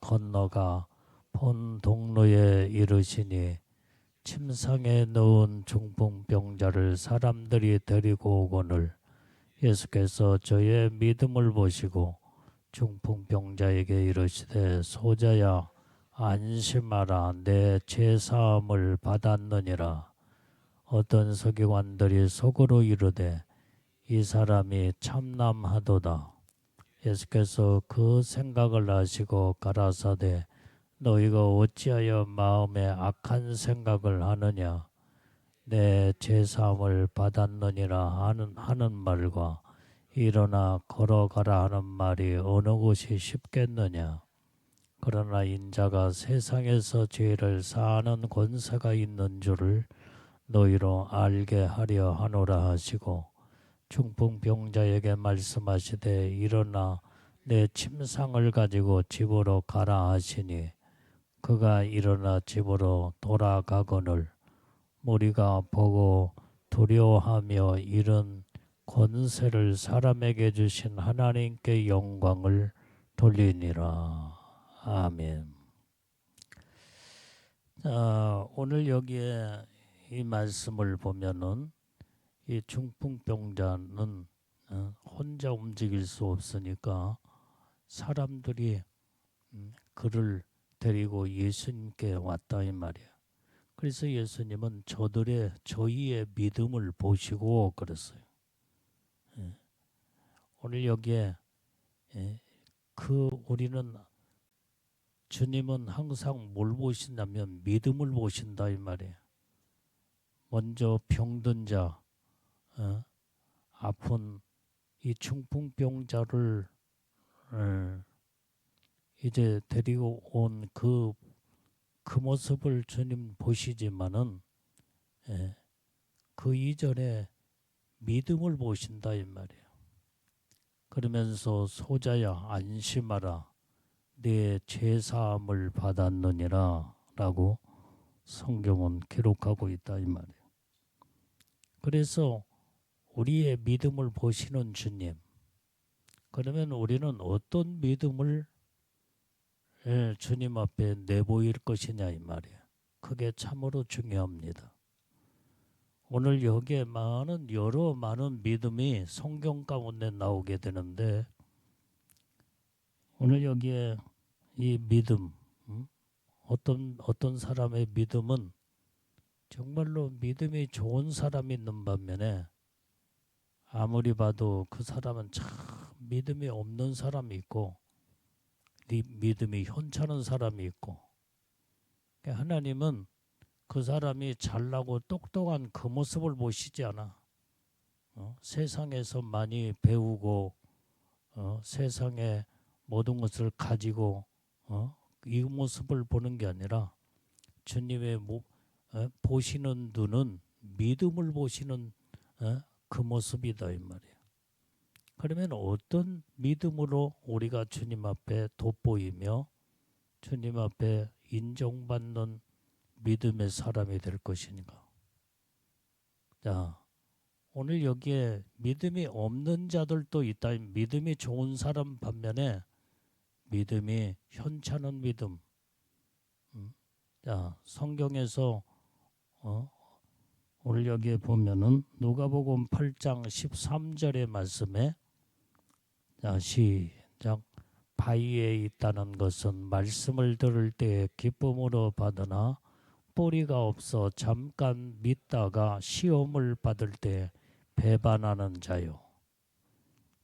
건너가 본 동로에 이르시니 침상에 넣은 중풍병자를 사람들이 데리고 오거늘 예수께서 저의 믿음을 보시고 중풍병자에게 이르시되 소자야 안심하라 내 죄사함을 받았느니라. 어떤 서기관들이 속으로 이르되 이 사람이 참남하도다. 예수께서 그 생각을 아시고 가라사대 너희가 어찌하여 마음에 악한 생각을 하느냐. 내 죄사함을 받았느니라 하는 말과 일어나 걸어가라 하는 말이 어느 곳이 쉽겠느냐. 그러나 인자가 세상에서 죄를 사하는 권세가 있는 줄을 너희로 알게 하려 하노라 하시고 중풍병자에게 말씀하시되 일어나 내 침상을 가지고 집으로 가라 하시니 그가 일어나 집으로 돌아가거늘 무리가 보고 두려워하며 이런 권세를 사람에게 주신 하나님께 영광을 돌리니라. 아멘. 오늘 여기에 이 말씀을 보면은 이 중풍병자는 혼자 움직일 수 없으니까 사람들이 그를 데리고 예수님께 왔다 이 말이야. 그래서 예수님은 저희의 믿음을 보시고 그랬어요. 오늘 여기에 우리는 주님은 항상 뭘 보신다면 믿음을 보신다 이 말이에요. 먼저 병든 자, 아픈 이 중풍병자를 이제 데리고 온 그 모습을 주님 보시지만은 그 이전에 믿음을 보신다 이 말이에요. 그러면서 소자야 안심하라 네 죄사함을 받았느니라 라고 성경은 기록하고 있다 이 말이에요. 그래서 우리의 믿음을 보시는 주님, 그러면 우리는 어떤 믿음을 주님 앞에 내보일 것이냐 이 말이에요. 그게 참으로 중요합니다. 오늘 여기에 많은 믿음이 성경 가운데 나오게 되는데 오늘 여기에 이 믿음, 어떤 사람의 믿음은 정말로 믿음이 좋은 사람이 있는 반면에 아무리 봐도 그 사람은 참 믿음이 없는 사람이 있고 믿음이 현찮은 사람이 있고 하나님은 그 사람이 잘나고 똑똑한 그 모습을 보시지 않아. 세상에서 많이 배우고 세상의 모든 것을 가지고 이 모습을 보는 게 아니라 주님의 보시는 눈은 믿음을 보시는 그 모습이다 이 말이에요. 그러면 어떤 믿음으로 우리가 주님 앞에 돋보이며 주님 앞에 인정받는 믿음의 사람이 될 것인가. 자, 오늘 여기에 믿음이 없는 자들도 있다. 믿음이 좋은 사람 반면에 믿음이 현찮은 믿음. 자, 성경에서 오늘 여기에 보면은 누가복음 8장 13절의 말씀에 자, 시작. 바위에 있다는 것은 말씀을 들을 때 기쁨으로 받으나 뿌리가 없어 잠깐 믿다가 시험을 받을 때 배반하는 자요.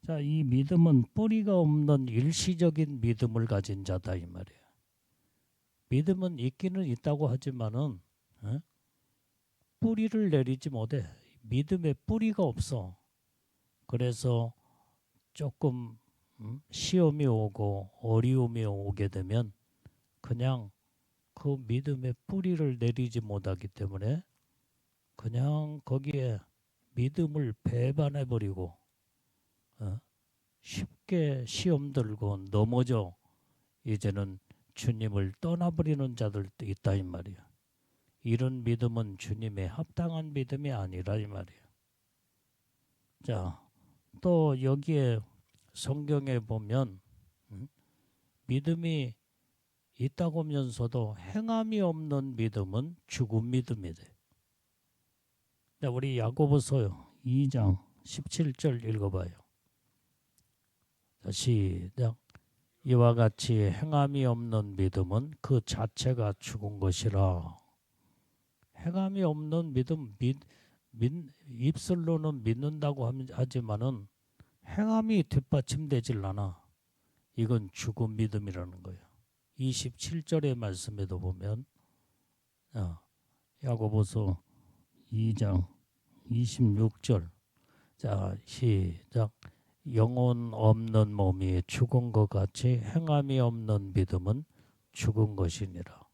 자, 이 믿음은 뿌리가 없는 일시적인 믿음을 가진 자다 이 말이에요. 믿음은 있기는 있다고 하지만은 뿌리를 내리지 못해. 믿음에 뿌리가 없어. 그래서 조금 시험이 오고 어려움이 오게 되면 그냥 그 믿음의 뿌리를 내리지 못하기 때문에 그냥 거기에 믿음을 배반해버리고 쉽게 시험 들고 넘어져 이제는 주님을 떠나버리는 자들도 있다 이 말이야. 이런 믿음은 주님의 합당한 믿음이 아니라 이 말이야. 자, 또 여기에 성경에 보면 믿음이 있다고 하면서도 행함이 없는 믿음은 죽은 믿음이 돼. 자, 우리 야고보서 2장 17절 읽어봐요. 자, 시작. 이와 같이 행함이 없는 믿음은 그 자체가 죽은 것이라. 행함이 없는 믿음, 입술로는 믿는다고 하지만은 행함이 뒷받침되질 않아. 이건 죽은 믿음이라는 거예요. 27절의 말씀에도 보면 야고보서 2장 26절. 자, 시작. 영혼 없는 몸이 죽은 것 같이 행함이 없는 믿음은 죽은 것이니라.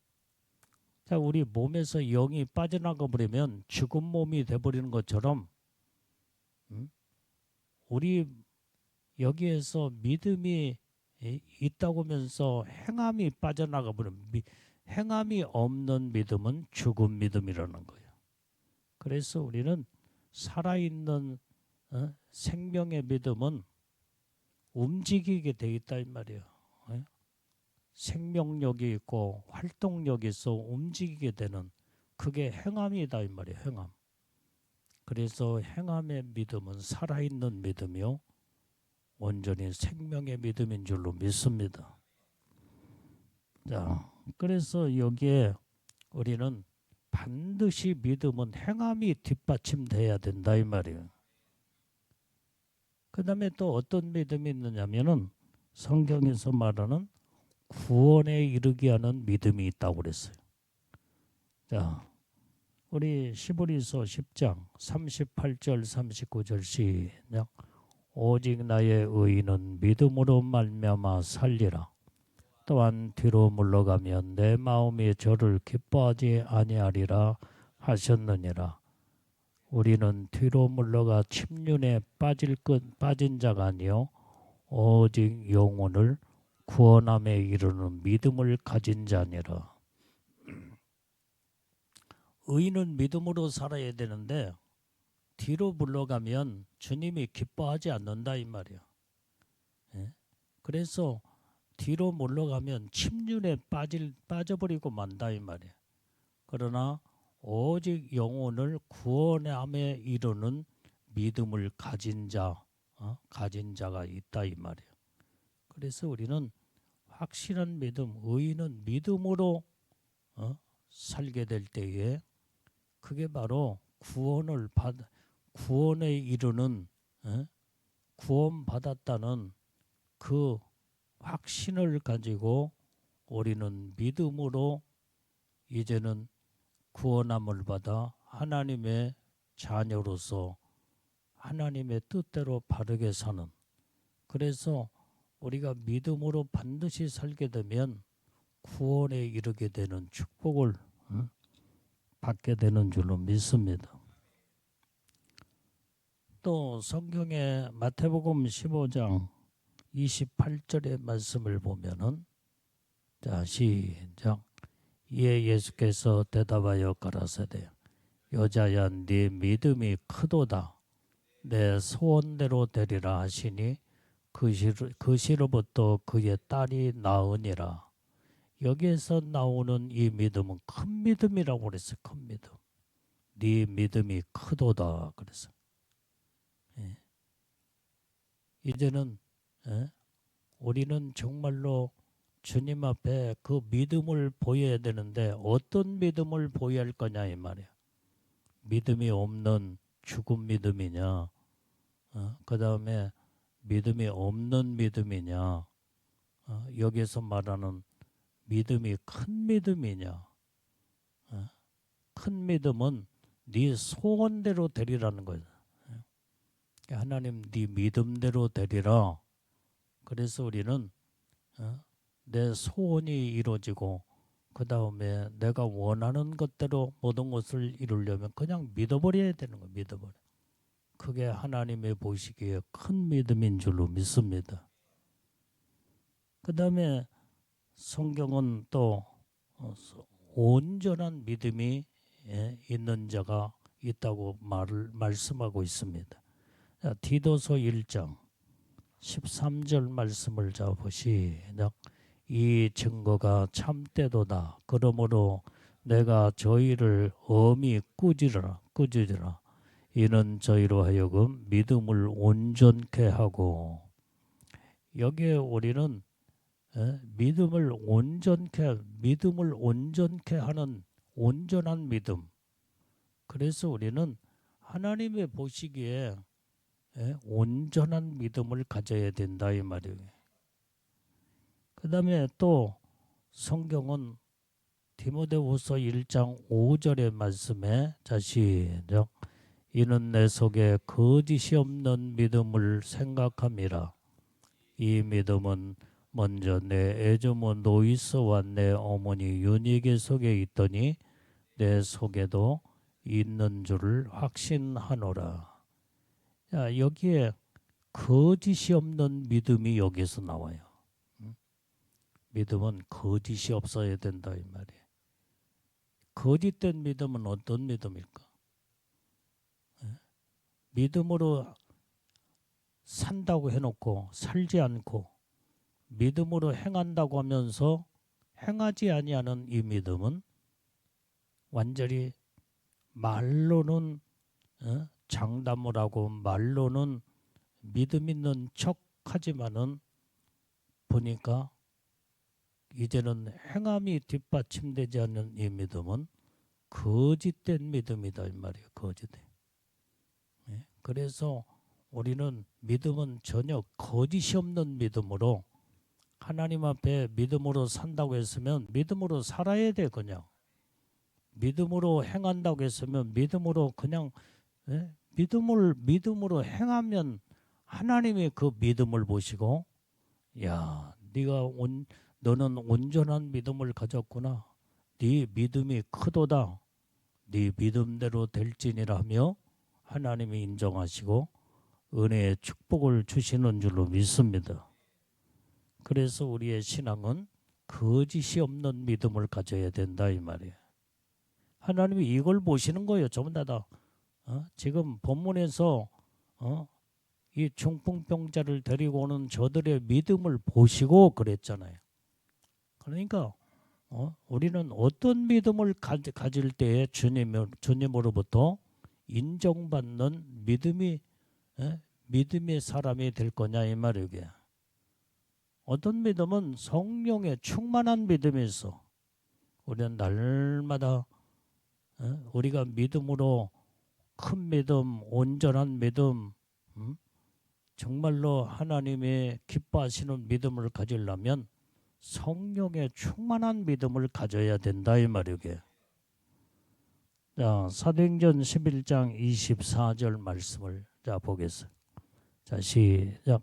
자, 우리 몸에서 영이 빠져나가 버리면 죽은 몸이 돼버리는 것처럼 우리 여기에서 믿음이 있다고 하면서 행함이 빠져나가 버리면 행함이 없는 믿음은 죽은 믿음이라는 거예요. 그래서 우리는 살아있는 생명의 믿음은 움직이게 돼 있다 이 말이에요. 생명력이 있고 활동력이 있어 움직이게 되는 그게 행함이다 이 말이에요. 행함. 그래서 행함의 믿음은 살아있는 믿음이요 온전히 생명의 믿음인 줄로 믿습니다. 자, 그래서 여기에 우리는 반드시 믿음은 행함이 뒷받침돼야 된다 이 말이에요. 그 다음에 또 어떤 믿음이 있느냐면은 성경에서 말하는 구원에 이르게 하는 믿음이 있다고 그랬어요. 자, 우리 시브리서 10장 38절 39절 시작. 오직 나의 의인은 믿음으로 말미암아 살리라. 또한 뒤로 물러가면 내 마음이 저를 기뻐하지 아니하리라 하셨느니라. 우리는 뒤로 물러가 침륜에 빠진 자가 아니요 오직 영혼을 구원함에 이르는 믿음을 가진 자니라. 의인은 믿음으로 살아야 되는데 뒤로 물러가면 주님이 기뻐하지 않는다 이 말이야. 그래서 뒤로 물러가면 침륜에 빠져버리고 만다 이 말이야. 그러나 오직 영혼을 구원함에 이르는 믿음을 가진 자가 있다 이 말이에요. 그래서 우리는 확실한 믿음, 의인은 믿음으로 살게 될 때에 그게 바로 구원에 이르는 구원받았다는 그 확신을 가지고 우리는 믿음으로 이제는 구원함을 받아 하나님의 자녀로서 하나님의 뜻대로 바르게 사는, 그래서 우리가 믿음으로 반드시 살게 되면 구원에 이르게 되는 축복을 받게 되는 줄로 믿습니다. 또 성경의 마태복음 15장 28절의 말씀을 보면은 자, 시작. 이에 예수께서 대답하여 가라사대 여자야 네 믿음이 크도다. 내 소원대로 되리라 하시니 그 시로부터 그의 딸이 나으니라. 여기에서 나오는 이 믿음은 큰 믿음이라고 그랬어요. 큰 믿음. 네 믿음이 크도다 그랬어요. 이제는 우리는 정말로 주님 앞에 그 믿음을 보여야 되는데 어떤 믿음을 보여야 할 거냐 이 말이야. 믿음이 없는 죽은 믿음이냐, 그 다음에 믿음이 없는 믿음이냐, 여기서 말하는 믿음이 큰 믿음이냐. 큰 믿음은 네 소원대로 되리라는 거예요. 하나님 네 믿음대로 되리라. 그래서 우리는 내 소원이 이루어지고 그 다음에 내가 원하는 것대로 모든 것을 이루려면 그냥 믿어버려야 되는 거예요. 믿어버려. 그게 하나님의 보시기에 큰 믿음인 줄로 믿습니다. 그 다음에 성경은 또 온전한 믿음이 있는 자가 있다고 말씀하고 있습니다. 자, 디도서 1장 13절 말씀을 보시죠. 이 증거가 참되도다. 그러므로 내가 저희를 엄히 꾸짖으라. 이는 저희로 하여금 믿음을 온전케 하고. 여기에 우리는 믿음을 온전케 하는 온전한 믿음. 그래서 우리는 하나님의 보시기에 온전한 믿음을 가져야 된다 이 말이에요. 그 다음에 또 성경은 디모데후서 1장 5절의 말씀에 자 시작. 이는 내 속에 거짓이 없는 믿음을 생각함이라. 이 믿음은 먼저 내 애조모 노이스와 내 어머니 유니게 속에 있더니 내 속에도 있는 줄을 확신하노라. 자, 여기에 거짓이 없는 믿음이 여기서 나와요. 믿음은 거짓이 없어야 된다 이 말이에요. 거짓된 믿음은 어떤 믿음일까? 믿음으로 산다고 해놓고 살지 않고 믿음으로 행한다고 하면서 행하지 아니하는 이 믿음은 완전히 말로는 장담을 하고 말로는 믿음 있는 척하지만은 보니까 이제는 행함이 뒷받침되지 않는 이 믿음은 거짓된 믿음이다 이 말이에요. 거짓된. 그래서 우리는 믿음은 전혀 거짓이 없는 믿음으로 하나님 앞에 믿음으로 산다고 했으면 믿음으로 살아야 돼. 그냥 믿음으로 행한다고 했으면 믿음으로 그냥 믿음으로 행하면 하나님이 그 믿음을 보시고 야 너는 온전한 믿음을 가졌구나. 네 믿음이 크도다. 네 믿음대로 될지니라 하며 하나님이 인정하시고 은혜의 축복을 주시는 줄로 믿습니다. 그래서 우리의 신앙은 거짓이 없는 믿음을 가져야 된다 이 말이에요. 하나님이 이걸 보시는 거예요. 전부 다. 지금 본문에서 이 중풍병자를 데리고 오는 저들의 믿음을 보시고 그랬잖아요. 그러니까 우리는 어떤 믿음을 가질 때에 주님으로부터 인정받는 믿음의 사람이 될 거냐 이 말이에요. 어떤 믿음은 성령의 충만한 믿음이 있어. 우리는 날마다 우리가 믿음으로 큰 믿음, 온전한 믿음, 정말로 하나님의 기뻐하시는 믿음을 가지려면 성령의 충만한 믿음을 가져야 된다 이 말이에요. 자, 사도행전 11장 24절 말씀을 자 보겠습니다. 자, 시작.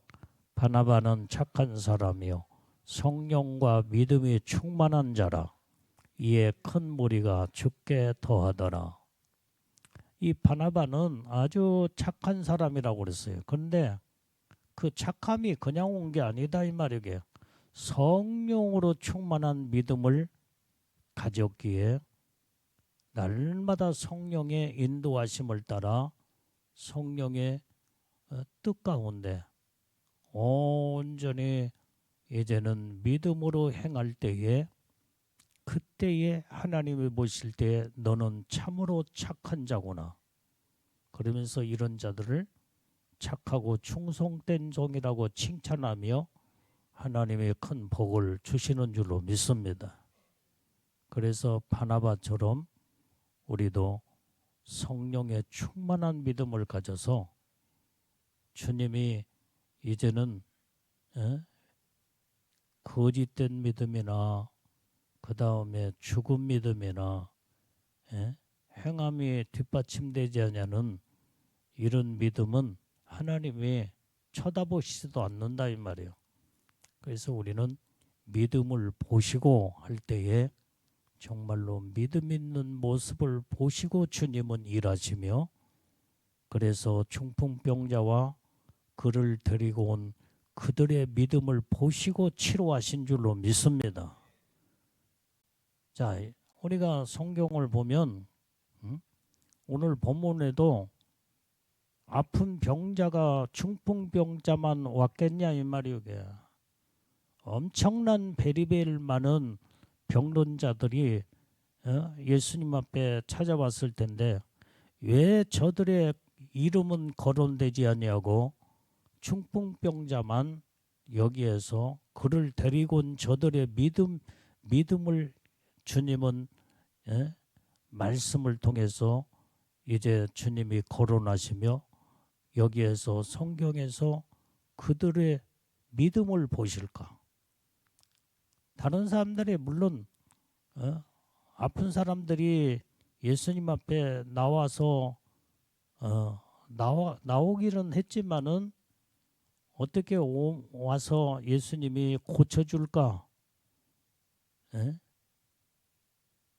바나바는 착한 사람이요 성령과 믿음이 충만한 자라. 이에 큰 무리가 죽게 더하더라. 이 바나바는 아주 착한 사람이라고 그랬어요. 그런데 그 착함이 그냥 온 게 아니다 이 말이에요. 성령으로 충만한 믿음을 가졌기에 날마다 성령의 인도하심을 따라 성령의 뜻 가운데 온전히 이제는 믿음으로 행할 때에 그때에 하나님이 보실 때에 너는 참으로 착한 자구나. 그러면서 이런 자들을 착하고 충성된 종이라고 칭찬하며 하나님의 큰 복을 주시는 줄로 믿습니다. 그래서 바나바처럼 우리도 성령의 충만한 믿음을 가져서 주님이 이제는 거짓된 믿음이나 그 다음에 죽은 믿음이나 행함이 뒷받침되지 않냐는 이런 믿음은 하나님이 쳐다보시지도 않는다 이 말이에요. 그래서 우리는 믿음을 보시고 할 때에 정말로 믿음 있는 모습을 보시고 주님은 일하시며 그래서 중풍병자와 그를 데리고 온 그들의 믿음을 보시고 치료하신 줄로 믿습니다. 자, 우리가 성경을 보면 오늘 본문에도 아픈 병자가 중풍병자만 왔겠냐 이 말이에요. 엄청난 베리베리 많은 병론자들이 예수님 앞에 찾아왔을 텐데 왜 저들의 이름은 거론되지 아니하고 중풍병자만 여기에서 그를 데리고 온 저들의 믿음을 주님은 말씀을 통해서 이제 주님이 거론하시며 여기에서 성경에서 그들의 믿음을 보실까? 다른 사람들이 물론 아픈 사람들이 예수님 앞에 나와서 나오기는 했지만은 어떻게 와서 예수님이 고쳐줄까?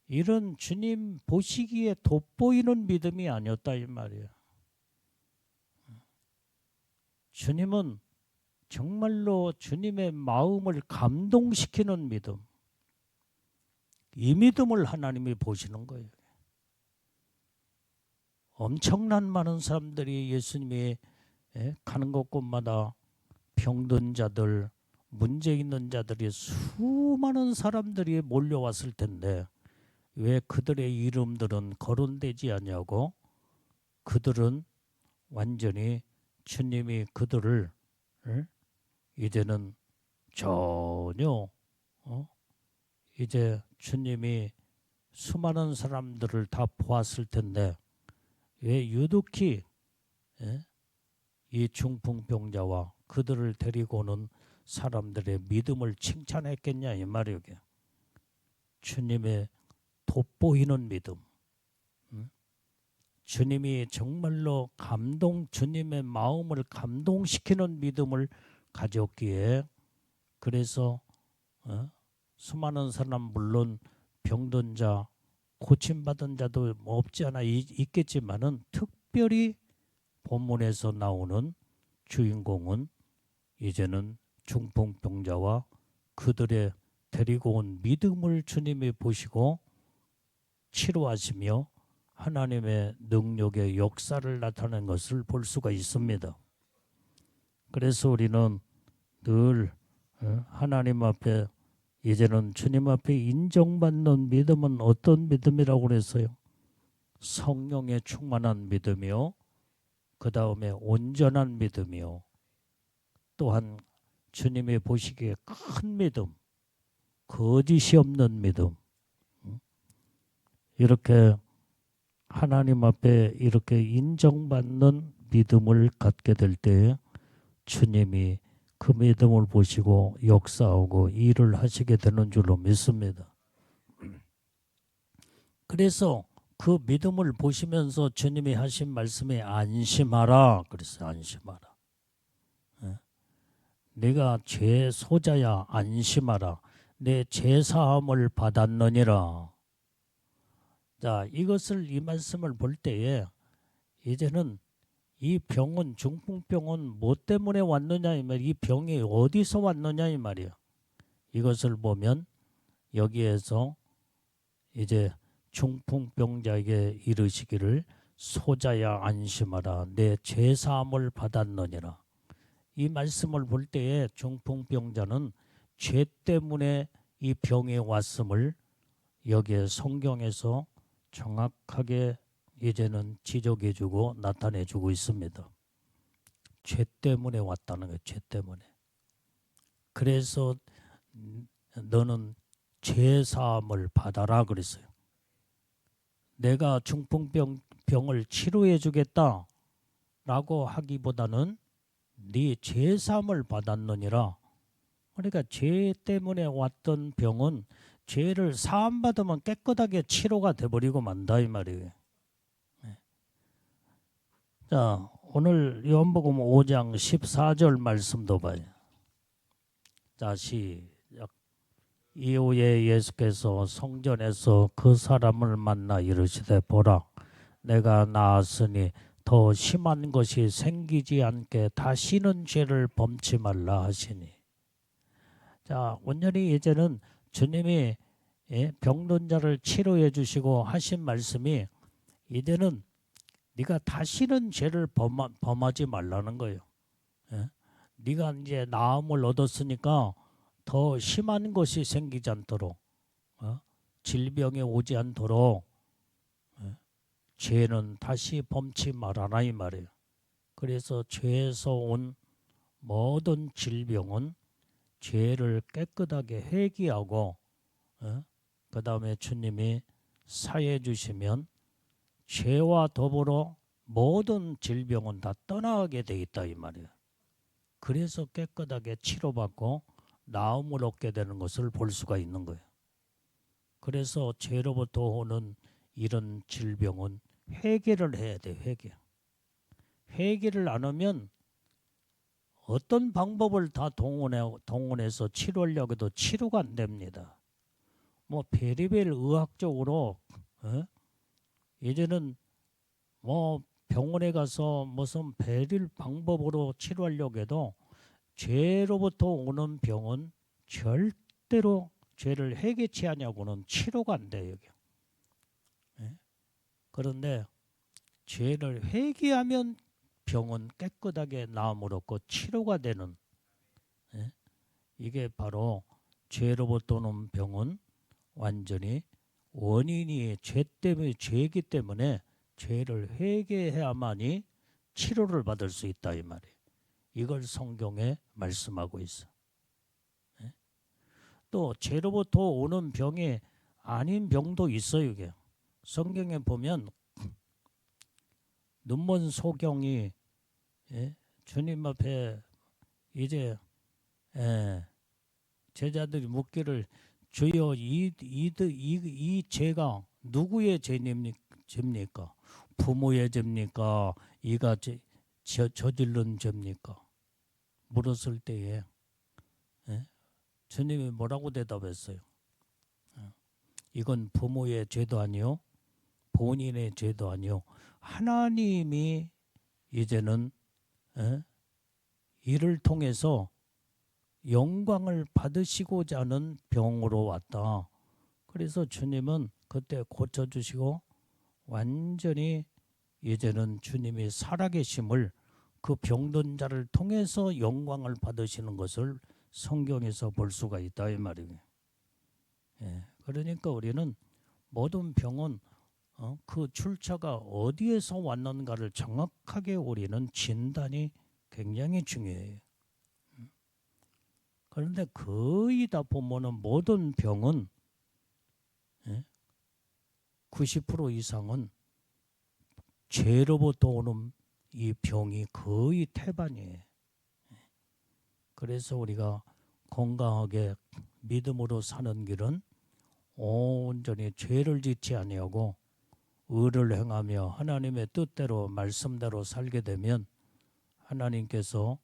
이런 주님 보시기에 돋보이는 믿음이 아니었다 이 말이에요. 주님은 정말로 주님의 마음을 감동시키는 믿음, 이 믿음을 하나님이 보시는 거예요. 엄청난 많은 사람들이 예수님이 가는 곳곳마다 병든 자들, 문제 있는 자들이 수많은 사람들이 몰려왔을 텐데 왜 그들의 이름들은 거론되지 않냐고? 그들은 완전히 주님이 그들을 이제는 전혀 이제 주님이 수많은 사람들을 다 보았을 텐데 왜 유독히 이 중풍병자와 그들을 데리고 오는 사람들의 믿음을 칭찬했겠냐 이 말이에요. 주님의 돋보이는 믿음, 주님이 정말로 주님의 마음을 감동시키는 믿음을 가졌기에 그래서 수많은 사람 물론 병든 자, 고침받은 자도 없지 않아 있겠지만은 특별히 본문에서 나오는 주인공은 이제는 중풍병자와 그들의 데리고 온 믿음을 주님이 보시고 치료하시며 하나님의 능력의 역사를 나타낸 것을 볼 수가 있습니다. 그래서 우리는 늘 하나님 앞에 이제는 주님 앞에 인정받는 믿음은 어떤 믿음이라고 그랬어요? 성령에 충만한 믿음이요. 그 다음에 온전한 믿음이요. 또한 주님이 보시기에 큰 믿음, 거짓이 없는 믿음. 이렇게 하나님 앞에 이렇게 인정받는 믿음을 갖게 될 때 주님이 그 믿음을 보시고 역사하고 일을 하시게 되는 줄로 믿습니다. 그래서 그 믿음을 보시면서 주님이 하신 말씀이 안심하라. 그랬어요. 안심하라. 내가 죄 소자야 안심하라. 내 죄 사함을 받았느니라. 자, 이 말씀을 볼 때에 이제는 이 병은 중풍병은 뭐 때문에 왔느냐 이 말, 이 병이 어디서 왔느냐 이 말이야. 이것을 보면 여기에서 이제 중풍병자에게 이르시기를 소자야 안심하라. 내 죄 사함을 받았느니라. 이 말씀을 볼 때에 중풍병자는 죄 때문에 이 병에 왔음을 여기에 성경에서 정확하게 이제는 지적해주고 나타내주고 있습니다. 죄 때문에 왔다는 거예요. 죄 때문에. 그래서 너는 죄 사함을 받아라 그랬어요. 내가 중풍병을 치료해 주겠다 라고 하기보다는 네 죄 사함을 받았느니라. 그러니까 죄 때문에 왔던 병은 죄를 사함 받으면 깨끗하게 치료가 돼버리고 만다 이 말이에요. 자, 오늘 요한복음 5장 14절 말씀도 봐요. 자, 시작. 이후에 예수께서 성전에서 그 사람을 만나 이르시되 보라, 내가 나았으니 더 심한 것이 생기지 않게 다시는 죄를 범치 말라 하시니. 자, 온전히 이제는 주님이 병든 자를 치료해 주시고 하신 말씀이 이제는 네가 다시는 죄를 범하지 말라는 거예요. 네가 이제 나음을 얻었으니까 더 심한 것이 생기지 않도록 질병이 오지 않도록 죄는 다시 범치 말아라 이 말이에요. 그래서 죄에서 온 모든 질병은 죄를 깨끗하게 회개하고 그 다음에 주님이 사해 주시면 죄와 더불어 모든 질병은 다 떠나게 돼 있다 이 말이에요. 그래서 깨끗하게 치료받고 나음을 얻게 되는 것을 볼 수가 있는 거예요. 그래서 죄로부터 오는 이런 질병은 회개를 해야 돼. 회개를 안 하면 어떤 방법을 다 동원해서 치료하려고 해도 치료가 안 됩니다. 뭐 베리벨 의학적으로 이제는 뭐 병원에 가서 무슨 베릴 방법으로 치료하려고 해도 죄로부터 오는 병은 절대로 죄를 회개치 하냐고는 치료가 안 돼요. 여기. 그런데 죄를 회개하면 병은 깨끗하게 나음을 얻고 치료가 되는 이게 바로 죄로부터 오는 병은 완전히 원인이 죄 때문에 죄이기 때문에 죄를 회개해야만이 치료를 받을 수 있다 이 말이에요. 이걸 성경에 말씀하고 있어. 또 죄로부터 오는 병이 아닌 병도 있어요. 이게 성경에 보면 눈먼 소경이 주님 앞에 이제 제자들이 묻기를 주여 이 죄가 누구의 죄입니까? 부모의 죄입니까? 이가 저질른 죄입니까? 물었을 때에 주님이 뭐라고 대답했어요? 이건 부모의 죄도 아니요 본인의 죄도 아니요 하나님이 이제는 이를 통해서 영광을 받으시고자 하는 병으로 왔다. 그래서 주님은 그때 고쳐주시고 완전히 이제는 주님이 살아계심을 그 병든 자를 통해서 영광을 받으시는 것을 성경에서 볼 수가 있다 이 말이에요. 그러니까 우리는 모든 병은 그 출처가 어디에서 왔는가를 정확하게 우리는 진단이 굉장히 중요해요. 그런데 거의 다 보면은 모든 병은 90% 이상은 죄로부터 오는 이 병이 거의 태반이에요. 그래서 우리가 건강하게 믿음으로 사는 길은 온전히 죄를 짓지 아니하고 의를 행하며 하나님의 뜻대로 말씀대로 살게 되면 하나님께서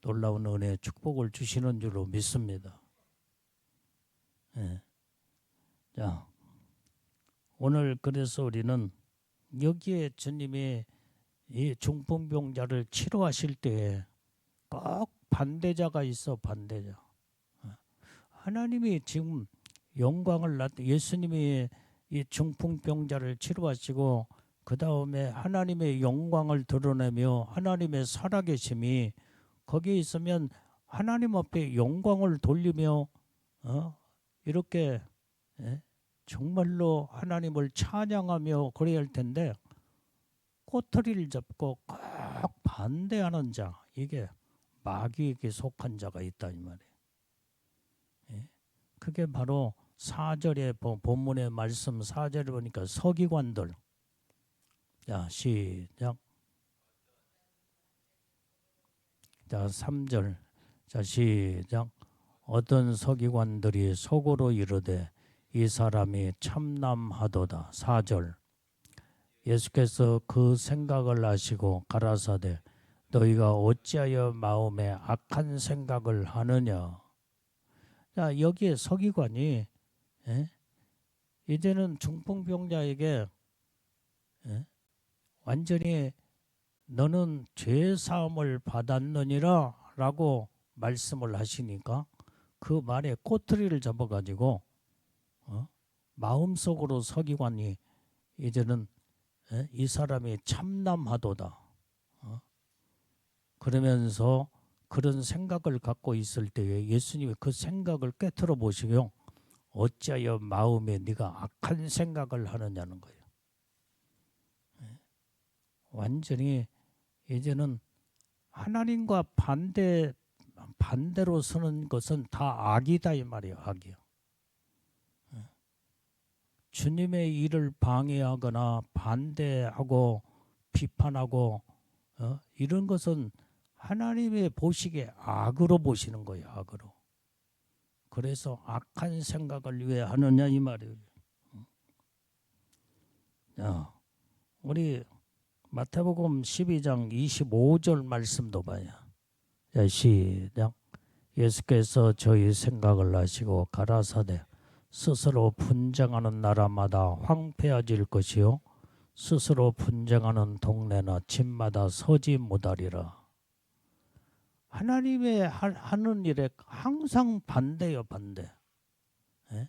놀라운 은혜 축복을 주시는 줄로 믿습니다. 자, 오늘 그래서 우리는 여기에 주님이 이 중풍병자를 치료하실 때에 꼭 반대자가 있어. 반대자. 하나님이 지금 영광을 예수님이 이 중풍병자를 치료하시고 그 다음에 하나님의 영광을 드러내며 하나님의 살아계심이 거기에 있으면 하나님 앞에 영광을 돌리며 이렇게 정말로 하나님을 찬양하며 그래야 할 텐데 꼬투리를 잡고 꼭 반대하는 자, 이게 마귀에게 속한 자가 있다 이 말이에요. 그게 바로 4절에 본문의 말씀 4절에 보니까 서기관들. 자, 시작. 자, 3절. 자, 시작. 어떤 서기관들이 속으로 이르되 이 사람이 참남하도다. 4절. 예수께서 그 생각을 아시고 가라사대 너희가 어찌하여 마음에 악한 생각을 하느냐. 자, 여기에 서기관이 이제는 중풍병자에게 완전히 너는 죄사함을 받았느니라 라고 말씀을 하시니까 그 말에 꼬투리를 잡아가지고 마음속으로 서기관이 이제는 이 사람이 참남하도다 그러면서 그런 생각을 갖고 있을 때에 예수님이 그 생각을 깨트려 보시고 어찌하여 마음에 네가 악한 생각을 하느냐는 거예요. 완전히 이제는 하나님과 반대로 서는 것은 다 악이다 이 말이에요. 악이요. 주님의 일을 방해하거나 반대하고 비판하고 이런 것은 하나님의 보시기에 악으로 보시는 거예요. 악으로. 그래서 악한 생각을 왜 하느냐 이 말이에요. 우리 마태복음 12장 25절 말씀도 봐요. 자, 시작. 예수께서 저희 생각을 하시고 가라사대 스스로 분쟁하는 나라마다 황폐해질 것이요 스스로 분쟁하는 동네나 집마다 서지 못하리라. 하나님의 하는 일에 항상 반대요. 반대. 예?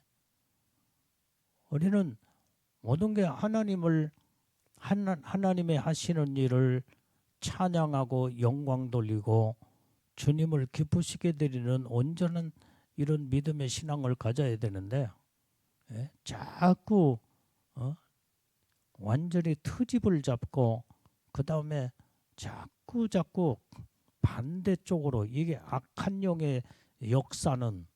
우리는 모든 게 하나님의 하시는 일을 찬양하고 영광 돌리고 주님을 기쁘시게 드리는 온전한 이런 믿음의 신앙을 가져야 되는데 자꾸 완전히 트집을 잡고 그 다음에 자꾸 반대쪽으로 이게 악한 영의 역사는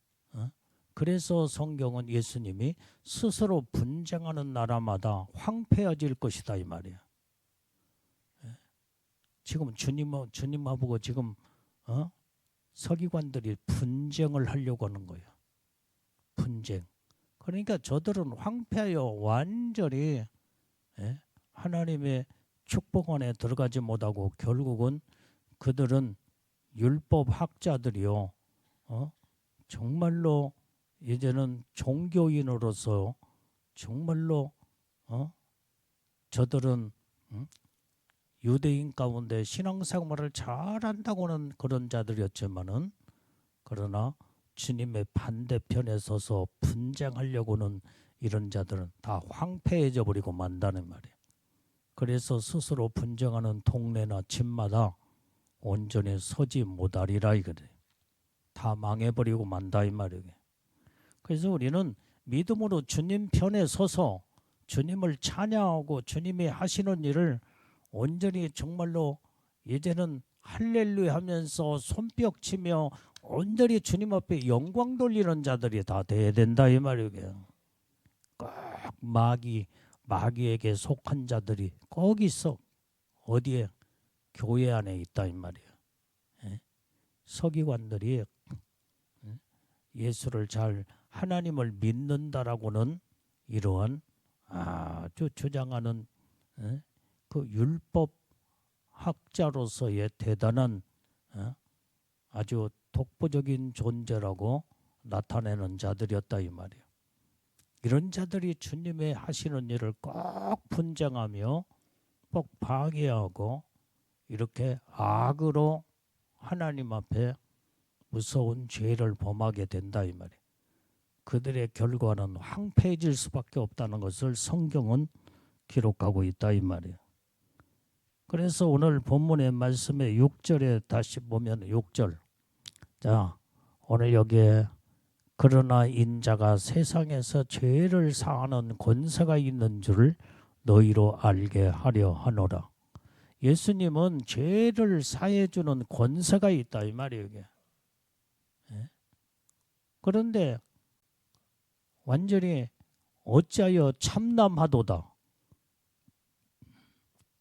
그래서 성경은 예수님이 스스로 분쟁하는 나라마다 황폐해질 것이다 이 말이야. 지금 주님하고 지금 서기관들이 분쟁을 하려고 하는 거예요. 분쟁. 그러니까 저들은 황폐하여 완전히 하나님의 축복 안에 들어가지 못하고 결국은 그들은 율법 학자들이요. 정말로 이제는 종교인으로서 정말로 저들은 유대인 가운데 신앙생활을 잘한다고는 그런 자들이었지만은 그러나 주님의 반대편에 서서 분쟁하려고는 이런 자들은 다 황폐해져 버리고 만다는 말이에요. 그래서 스스로 분쟁하는 동네나 집마다 온전히 서지 못하리라 이거예요. 다 망해버리고 만다 이 말이에요. 그래서 우리는 믿음으로 주님 편에 서서 주님을 찬양하고 주님이 하시는 일을 온전히 정말로 이제는 할렐루야 하면서 손뼉 치며 온전히 주님 앞에 영광 돌리는 자들이 다 돼야 된다 이 말이에요. 꼭 마귀에게 속한 자들이 꼭 있어. 어디에? 교회 안에 있다 이 말이에요. 서기관들이 예수를 잘 하나님을 믿는다라고는 이러한 아주 주장하는 그 율법 학자로서의 대단한 아주 독보적인 존재라고 나타내는 자들이었다 이 말이에요. 이런 자들이 주님의 하시는 일을 꼭 분쟁하며 꼭 방해하고 이렇게 악으로 하나님 앞에 무서운 죄를 범하게 된다 이 말이에요. 그들의 결과는 황폐해질 수밖에 없다는 것을 성경은 기록하고 있다 이 말이에요. 그래서 오늘 본문의 말씀의 6절에 다시 보면 6절. 자, 오늘 여기에 그러나 인자가 세상에서 죄를 사하는 권세가 있는 줄을 너희로 알게 하려 하노라. 예수님은 죄를 사해 주는 권세가 있다 이 말이에요. 이게. 그런데 완전히 어찌하여 참남하도다.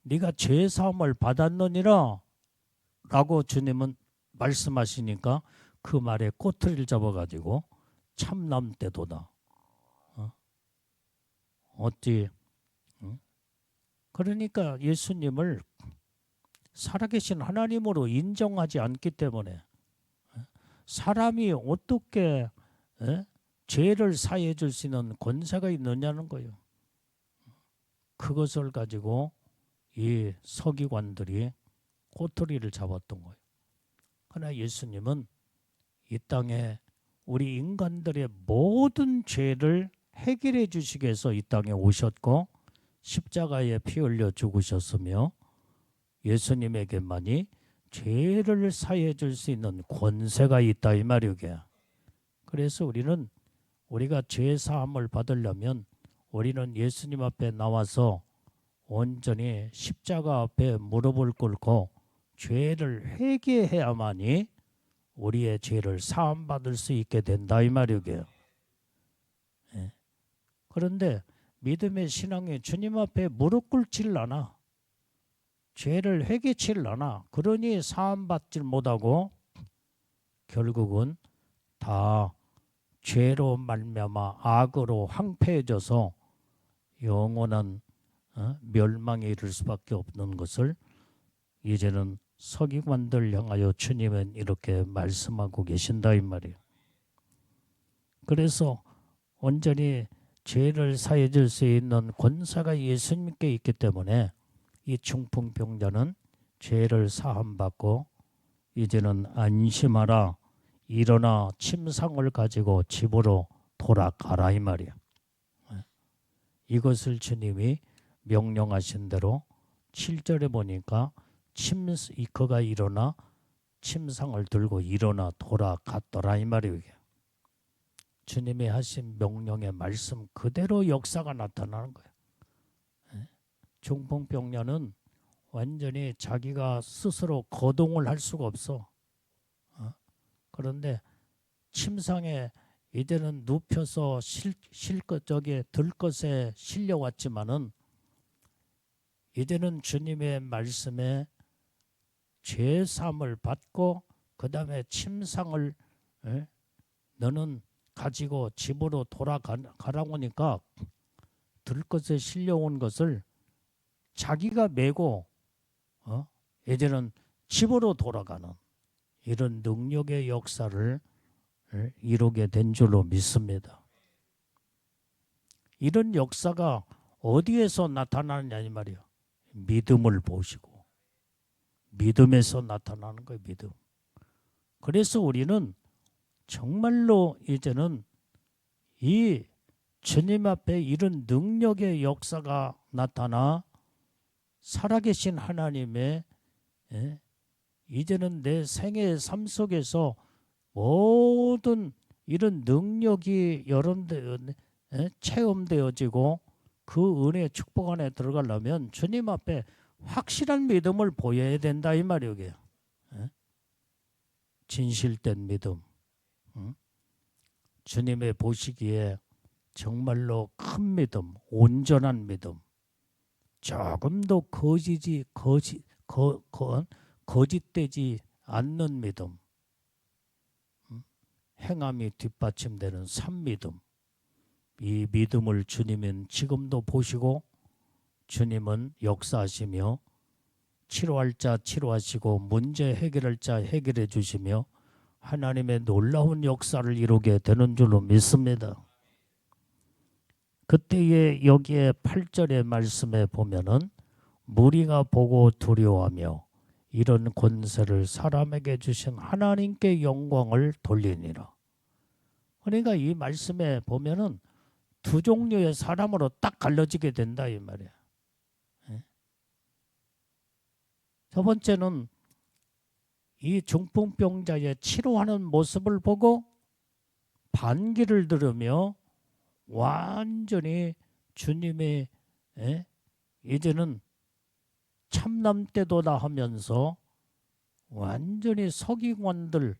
네가 죄사함을 받았느니라 라고 주님은 말씀하시니까 그 말에 꼬투리를 잡아가지고 참남되도다. 어찌 그러니까 예수님을 살아계신 하나님으로 인정하지 않기 때문에 사람이 어떻게 죄를 사해 줄 수 있는 권세가 있느냐는 거예요. 그것을 가지고 이 서기관들이 꼬투리를 잡았던 거예요. 그러나 예수님은 이 땅에 우리 인간들의 모든 죄를 해결해 주시기 위해서 이 땅에 오셨고 십자가에 피 흘려 죽으셨으며 예수님에게만이 죄를 사해 줄 수 있는 권세가 있다 이 말이야. 그래서 우리가 죄 사함을 받으려면 우리는 예수님 앞에 나와서 온전히 십자가 앞에 무릎을 꿇고 죄를 회개해야만이 우리의 죄를 사함 받을 수 있게 된다 이 말이에요. 예. 그런데 믿음의 신앙이 주님 앞에 무릎 꿇질라나 죄를 회개칠라나 그러니 사함 받질 못하고 결국은 다 죄로 말미암아 악으로 황폐해져서 영원한 멸망에 이를 수밖에 없는 것을 이제는 서기관들 향하여 주님은 이렇게 말씀하고 계신다 이 말이에요. 그래서 온전히 죄를 사해 줄 수 있는 권세가 예수님께 있기 때문에 이 중풍병자는 죄를 사함받고 이제는 안심하라 일어나 침상을 가지고 집으로 돌아가라 이 말이야. 이것을 주님이 명령하신 대로 7절에 보니까 그가 일어나 침상을 들고 일어나 돌아갔더라 이 말이에요. 주님이 하신 명령의 말씀 그대로 역사가 나타나는 거예요. 중풍병자는 완전히 자기가 스스로 거동을 할 수가 없어. 그런데 침상에 이제는 눕혀서 들것에 실려왔지만은 이제는 주님의 말씀에 죄사함을 받고 그 다음에 침상을 너는 가지고 집으로 돌아가라고 하니까 들것에 실려온 것을 자기가 메고 이제는 집으로 돌아가는 이런 능력의 역사를 이루게 된 줄로 믿습니다. 이런 역사가 어디에서 나타나느냐 이 말이에요. 믿음을 보시고 믿음에서 나타나는 거예요. 믿음. 그래서 우리는 정말로 이제는 이 주님 앞에 이런 능력의 역사가 나타나 살아계신 하나님의 이제는 내 생애의 삶 속에서 모든 이런 능력이 체험되어지고 그 은혜의 축복 안에 들어가려면 주님 앞에 확실한 믿음을 보여야 된다 이 말이에요. 진실된 믿음. 주님의 보시기에 정말로 큰 믿음, 온전한 믿음. 조금도 거짓되지 않는 믿음. 행함이 뒷받침되는 참믿음. 이 믿음을 주님은 지금도 보시고 주님은 역사하시며 치료할 자 치료하시고 문제 해결할 자 해결해 주시며 하나님의 놀라운 역사를 이루게 되는 줄로 믿습니다. 그때에 여기에 8절의 말씀에 보면은 무리가 보고 두려워하며 이런 권세를 사람에게 주신 하나님께 영광을 돌리니라. 그러니까 이 말씀에 보면은 두 종류의 사람으로 딱 갈라지게 된다 이 말이야. 첫 번째는 이 중풍병자의 치료하는 모습을 보고 반기를 들으며 완전히 주님의 이제는 참남때도다 하면서 완전히 서기관들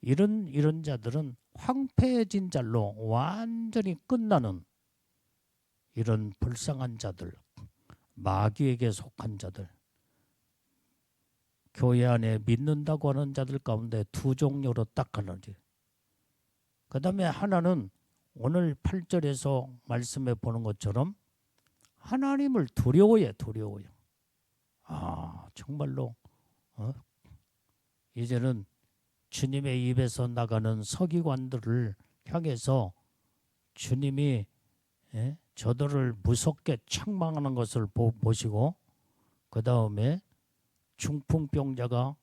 이런 자들은 황폐해진 자로 완전히 끝나는 이런 불쌍한 자들, 마귀에게 속한 자들, 교회 안에 믿는다고 하는 자들 가운데 두 종류로 딱 갈라져요. 그 다음에 하나는 오늘 8절에서 말씀해 보는 것처럼 하나님을 두려워해. 정말로 이제는 주님의 입에서 나가는 서기관들을 향해서 주님이 저들을 무섭게 책망하는 것을 보시고 그 다음에 중풍병자가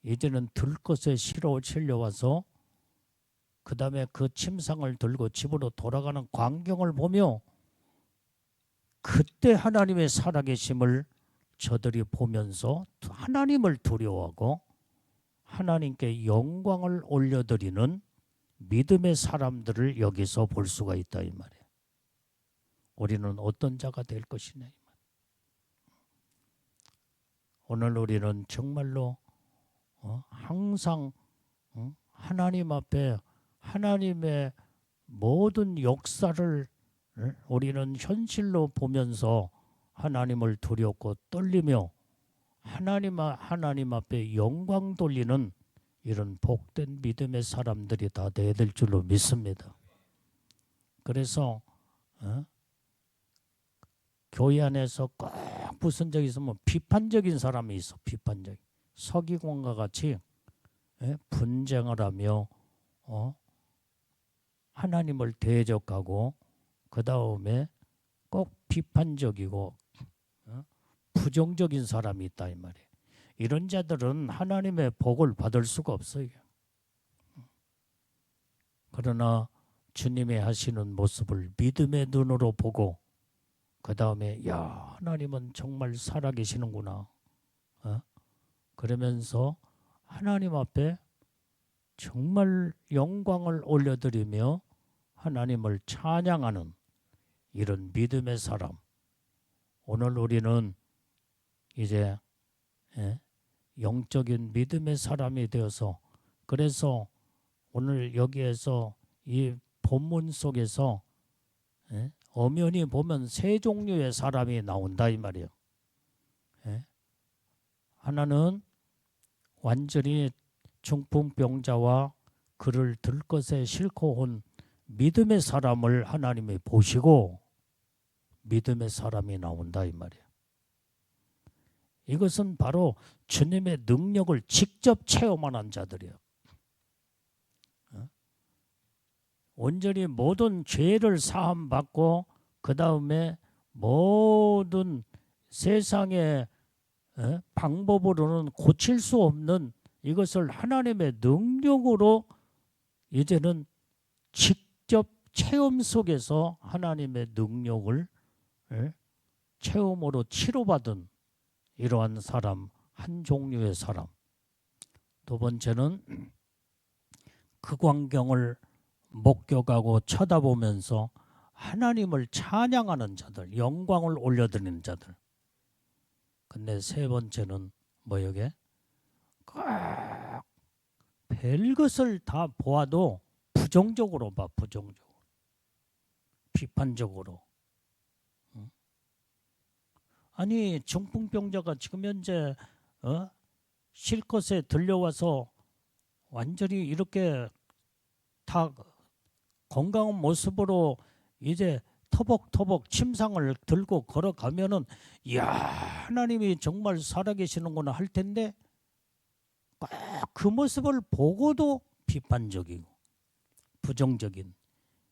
이제는 들것에 실려와서 그 다음에 그 침상을 들고 집으로 돌아가는 광경을 보며 그때 하나님의 살아계심을 저들이 보면서 하나님을 두려워하고 하나님께 영광을 올려드리는 믿음의 사람들을 여기서 볼 수가 있다 이 말이에요. 우리는 어떤 자가 될 것이냐 이 말이에요. 오늘 우리는 정말로 항상 하나님 앞에 하나님의 모든 역사를 우리는 현실로 보면서 하나님을 두렵고 떨리며 하나님 앞에 영광 돌리는 이런 복된 믿음의 사람들이 다 돼야 될 줄로 믿습니다. 그래서 교회 안에서 꼭 무슨 적이 있으면 비판적인 사람이 있어. 비판적. 서기관과 같이 분쟁을 하며 하나님을 대적하고 그 다음에 꼭 비판적이고 부정적인 사람이 있다 이 말이에요. 이런 자들은 하나님의 복을 받을 수가 없어요. 그러나 주님이 하시는 모습을 믿음의 눈으로 보고 그 다음에 야 하나님은 정말 살아계시는구나. 그러면서 하나님 앞에 정말 영광을 올려드리며 하나님을 찬양하는 이런 믿음의 사람. 오늘 우리는 이제 영적인 믿음의 사람이 되어서 그래서 오늘 여기에서 이 본문 속에서 엄연히 보면 세 종류의 사람이 나온다 이 말이에요. 하나는 완전히 중풍병자와 그를 들 것에 싫고 온 믿음의 사람을 하나님이 보시고 믿음의 사람이 나온다 이 말이에요. 이것은 바로 주님의 능력을 직접 체험한 자들이에요. 온전히 모든 죄를 사함받고 그 다음에 모든 세상의 방법으로는 고칠 수 없는 이것을 하나님의 능력으로 이제는 직접 체험 속에서 하나님의 능력을 체험으로 치료받은 이러한 사람, 한 종류의 사람. 두 번째는 그 광경을 목격하고 쳐다보면서 하나님을 찬양하는 자들, 영광을 올려드리는 자들. 근데 세 번째는 뭐예요? 별것을 다 보아도 부정적으로 봐, 부정적으로. 비판적으로. 아니 중풍병자가 지금 현재 실컷에 들려와서 완전히 이렇게 다 건강한 모습으로 이제 터벅터벅 침상을 들고 걸어가면은 이야 하나님이 정말 살아계시는구나 할 텐데 그 모습을 보고도 비판적이고 부정적인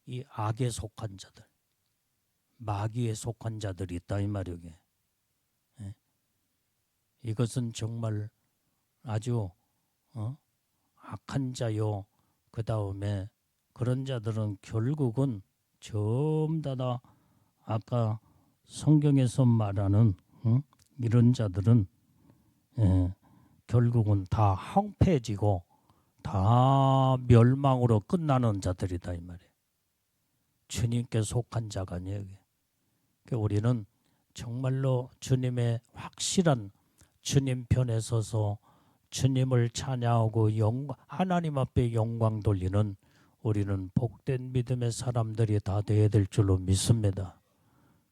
이 악에 속한 자들, 마귀에 속한 자들이 있다 이 말이에요. 이것은 정말 아주 악한 자요. 그 다음에 그런 자들은 결국은 전부 다 아까 성경에서 말하는 이런 자들은 결국은 다 황폐해지고 다 멸망으로 끝나는 자들이다 이 말이에요. 주님께 속한 자가 아니에요. 그러니까 우리는 정말로 주님의 확실한 주님 편에 서서 주님을 찬양하고 하나님 앞에 영광 돌리는 우리는 복된 믿음의 사람들이 다 되어야 될 줄로 믿습니다.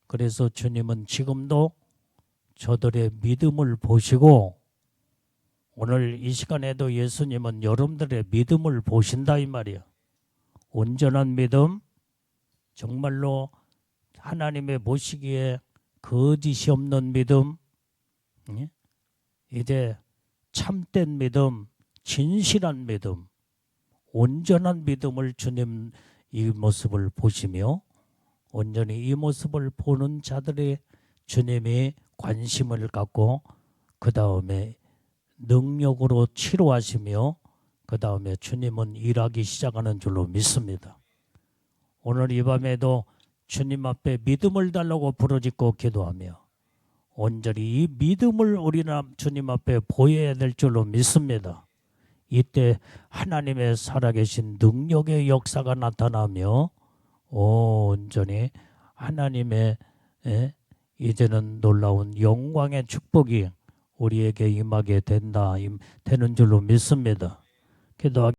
그래서 주님은 지금도 저들의 믿음을 보시고 오늘 이 시간에도 예수님은 여러분들의 믿음을 보신다 이 말이야. 온전한 믿음, 정말로 하나님의 보시기에 거짓이 없는 믿음, 이제 참된 믿음, 진실한 믿음, 온전한 믿음을 주님 이 모습을 보시며 온전히 이 모습을 보는 자들의 주님이 관심을 갖고 그 다음에 능력으로 치료하시며 그 다음에 주님은 일하기 시작하는 줄로 믿습니다. 오늘 이 밤에도 주님 앞에 믿음을 달라고 부르짖고 기도하며 온전히 이 믿음을 우리는 주님 앞에 보여야 될 줄로 믿습니다. 이때 하나님의 살아계신 능력의 역사가 나타나며 온전히 하나님의 이제는 놀라운 영광의 축복이 우리에게 임하게 되는 줄로 믿습니다. 기도하겠습니다.